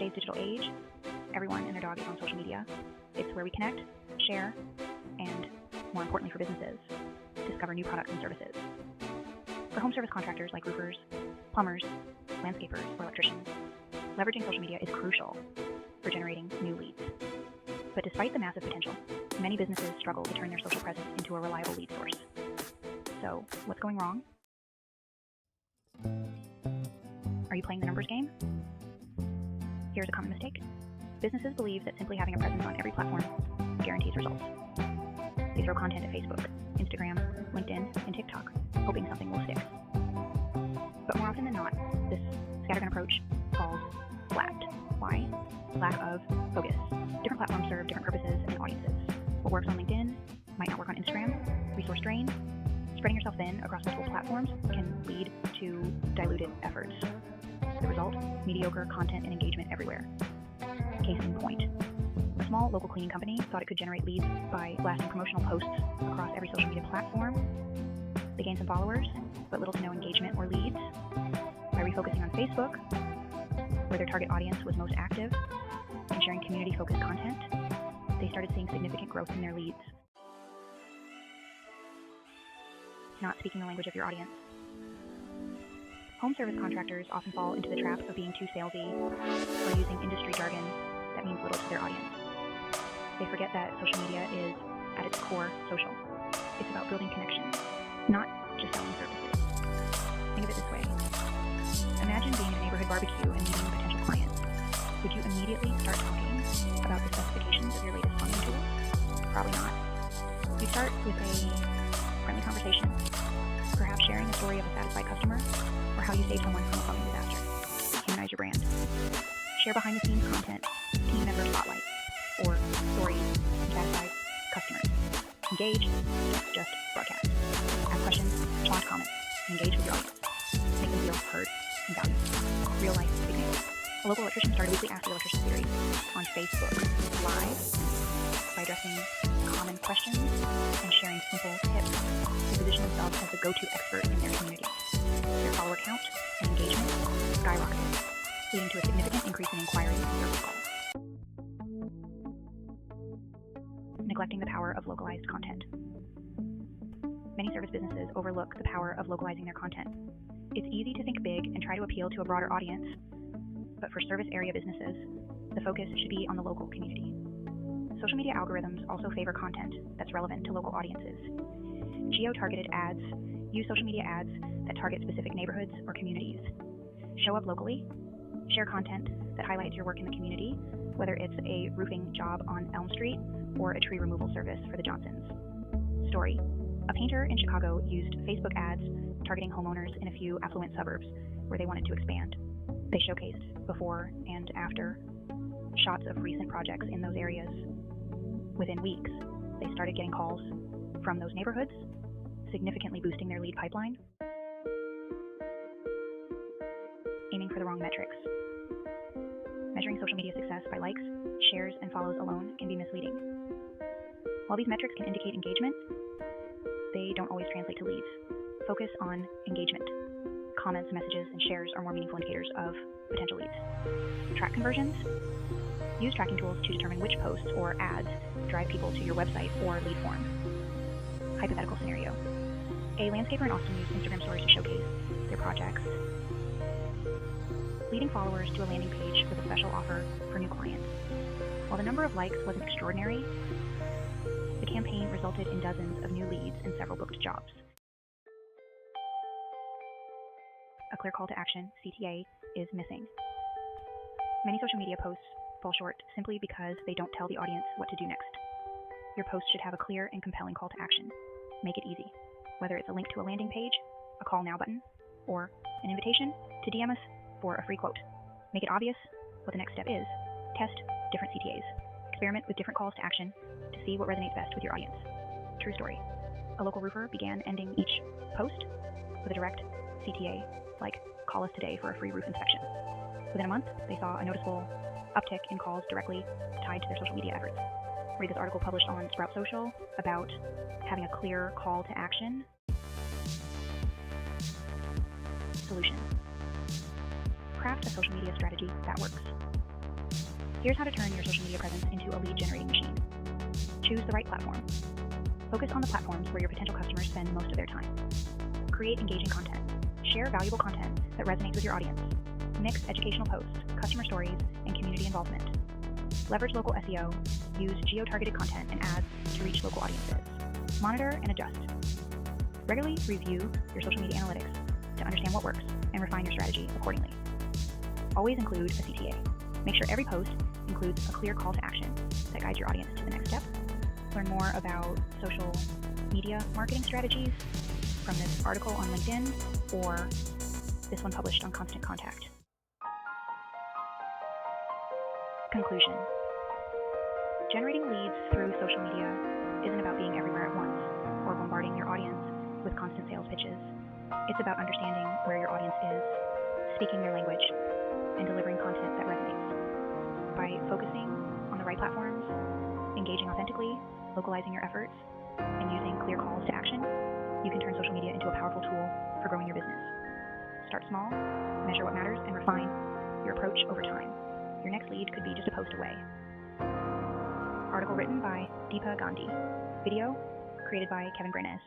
today's digital age, everyone and their dog is on social media. It's where we connect, share, and, more importantly for businesses, discover new products and services. For home service contractors like roofers, plumbers, landscapers, or electricians, leveraging social media is crucial for generating new leads. But despite the massive potential, many businesses struggle to turn their social presence into a reliable lead source. So, what's going wrong? Are you playing the numbers game? Here's a common mistake. Businesses believe that simply having a presence on every platform guarantees results. They throw content at Facebook, Instagram, LinkedIn, and TikTok, hoping something will stick. But more often than not, this scattergun approach falls flat. Why? Lack of focus. Different platforms serve different purposes and audiences. What works on LinkedIn might not work on Instagram. Resource drain. Spreading yourself thin across multiple platforms can lead to diluted efforts. The result, mediocre content and engagement everywhere. Case in point. A small local cleaning company thought it could generate leads by blasting promotional posts across every social media platform. They gained some followers, but little to no engagement or leads. By refocusing on Facebook, where their target audience was most active, and sharing community-focused content, they started seeing significant growth in their leads. Not speaking the language of your audience. Home service contractors often fall into the trap of being too salesy or using industry jargon that means little to their audience. They forget that social media is, at its core, social. It's about building connections, not just selling services. Think of it this way. Imagine being at a neighborhood barbecue and meeting potential clients. Would you immediately start talking about the specifications of your latest plumbing tool? Probably not. You start with a friendly conversation, perhaps sharing a story of a satisfied customer, or how you saved someone from a plumbing disaster. Humanize your brand. Share behind-the-scenes content, team member spotlight, or stories from satisfied customers. Engage, just broadcast. Ask questions, respond to comments, and engage with your audience. Make them feel heard and valued. Real-life examples. A local electrician started a weekly Ask the Electrician series on Facebook Live by addressing common questions and sharing simple tips to position themselves as the go-to expert in their community. Their follower count and engagement skyrocketed, leading to a significant increase in inquiries and service calls. Neglecting the power of localized content. Many service businesses overlook the power of localizing their content. It's easy to think big and try to appeal to a broader audience, but for service area businesses, the focus should be on the local community. Social media algorithms also favor content that's relevant to local audiences. Geo-targeted ads use social media ads that target specific neighborhoods or communities. Show up locally, share content that highlights your work in the community, whether it's a roofing job on Elm Street or a tree removal service for the Johnsons. Story. A painter in Chicago used Facebook ads targeting homeowners in a few affluent suburbs where they wanted to expand. They showcased before and after shots of recent projects in those areas. Within weeks, they started getting calls from those neighborhoods, significantly boosting their lead pipeline. Aiming for the wrong metrics. Measuring social media success by likes, shares, and follows alone can be misleading. While these metrics can indicate engagement, they don't always translate to leads. Focus on engagement. Comments, messages, and shares are more meaningful indicators of potential leads. Track conversions. Use tracking tools to determine which posts or ads drive people to your website or lead form. Hypothetical scenario. A landscaper in Austin used Instagram stories to showcase their projects, leading followers to a landing page with a special offer for new clients. While the number of likes wasn't extraordinary, the campaign resulted in dozens of new leads and several booked jobs. A clear call to action, CTA, is missing. Many social media posts fall short simply because they don't tell the audience what to do next. Your post should have a clear and compelling call to action. Make it easy, whether it's a link to a landing page, a call now button, or an invitation to DM us for a free quote. Make it obvious what the next step is. Test different CTAs. Experiment with different calls to action to see what resonates best with your audience. True story. A local roofer began ending each post with a direct CTA, like call us today for a free roof inspection. Within a month, they saw a noticeable uptick in calls directly tied to their social media efforts. Read this article published on Sprout Social about having a clear call to action. Solution. Craft a social media strategy that works. Here's how to turn your social media presence into a lead-generating machine. Choose the right platform. Focus on the platforms where your potential customers spend most of their time. Create engaging content. Share valuable content that resonates with your audience. Mix educational posts, customer stories, and community involvement. Leverage local SEO. Use geo-targeted content and ads to reach local audiences. Monitor and adjust. Regularly review your social media analytics to understand what works and refine your strategy accordingly. Always include a CTA. Make sure every post includes a clear call to action that guides your audience to the next step. Learn more about social media marketing strategies from this article on LinkedIn or this one published on Constant Contact. Conclusion. Generating leads through social media isn't about being everywhere at once or bombarding your audience with constant sales pitches. It's about understanding where your audience is, speaking their language, and delivering content that resonates. By focusing on the right platforms, engaging authentically, localizing your efforts, and using clear calls to action, you can turn social media into a powerful tool for growing your business. Start small, measure what matters, and refine your approach over time. Your next lead could be just a post away. Article written by Deepa Gandhi. Video created by Kevin Brenes.